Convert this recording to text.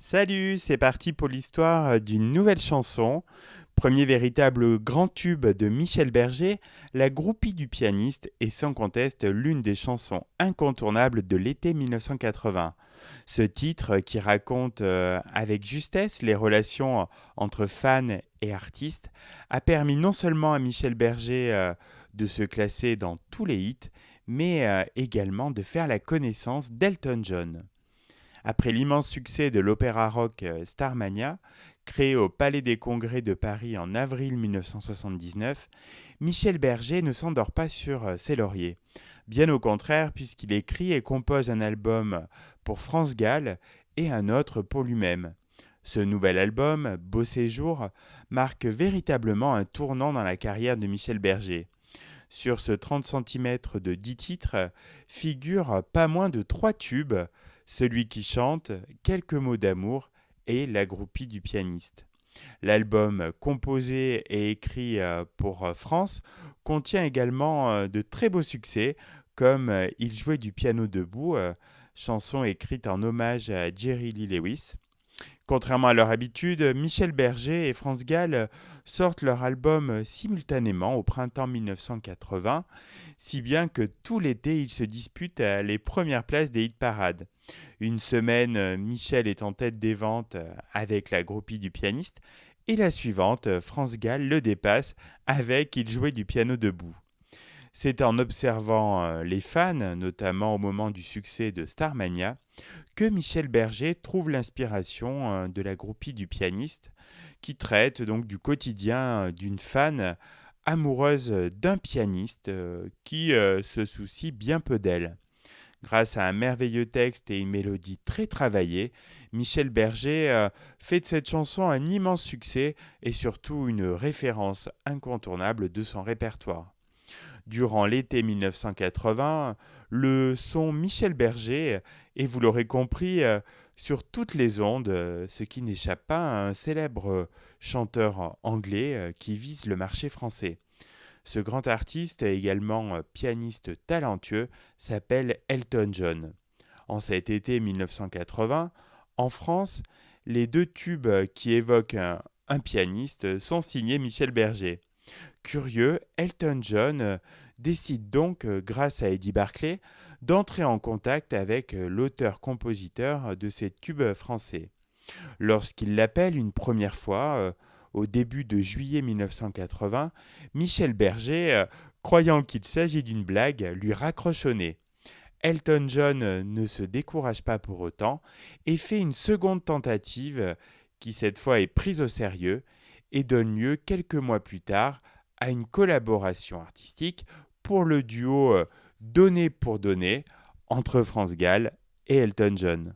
Salut, c'est parti pour l'histoire d'une nouvelle chanson. Premier véritable grand tube de Michel Berger, La groupie du pianiste est sans conteste l'une des chansons incontournables de l'été 1980. Ce titre, qui raconte avec justesse les relations entre fans et artistes, a permis non seulement à Michel Berger de se classer dans tous les hits, mais également de faire la connaissance d'Elton John. Après l'immense succès de l'opéra rock Starmania, créé au Palais des Congrès de Paris en avril 1979, Michel Berger ne s'endort pas sur ses lauriers. Bien au contraire, puisqu'il écrit et compose un album pour France Gall et un autre pour lui-même. Ce nouvel album, Beau Séjour, marque véritablement un tournant dans la carrière de Michel Berger. Sur ce 30 cm de 10 titres figurent pas moins de 3 tubes, celui qui chante, quelques mots d'amour et la groupie du pianiste. L'album, composé et écrit pour France, contient également de très beaux succès comme Il jouait du piano debout, chanson écrite en hommage à Jerry Lee Lewis. Contrairement à leur habitude, Michel Berger et France Gall sortent leur album simultanément au printemps 1980, si bien que tout l'été ils se disputent les premières places des hit-parades. Une semaine, Michel est en tête des ventes avec la groupie du pianiste, et la suivante, France Gall le dépasse avec Il jouait du piano debout. C'est en observant les fans, notamment au moment du succès de Starmania, que Michel Berger trouve l'inspiration de la groupie du pianiste, qui traite donc du quotidien d'une fan amoureuse d'un pianiste qui se soucie bien peu d'elle. Grâce à un merveilleux texte et une mélodie très travaillée, Michel Berger fait de cette chanson un immense succès et surtout une référence incontournable de son répertoire. Durant l'été 1980, le son Michel Berger est, vous l'aurez compris, sur toutes les ondes, ce qui n'échappe pas à un célèbre chanteur anglais qui vise le marché français. Ce grand artiste, également pianiste talentueux, s'appelle Elton John. En cet été 1980, en France, les deux tubes qui évoquent un pianiste sont signés Michel Berger. Curieux, Elton John décide donc, grâce à Eddie Barclay, d'entrer en contact avec l'auteur-compositeur de ces tubes français. Lorsqu'il l'appelle une première fois, au début de juillet 1980, Michel Berger, croyant qu'il s'agit d'une blague, lui raccroche au nez. Elton John ne se décourage pas pour autant et fait une seconde tentative qui cette fois est prise au sérieux et donne lieu quelques mois plus tard à une collaboration artistique pour le duo Donner pour donner entre France Gall et Elton John.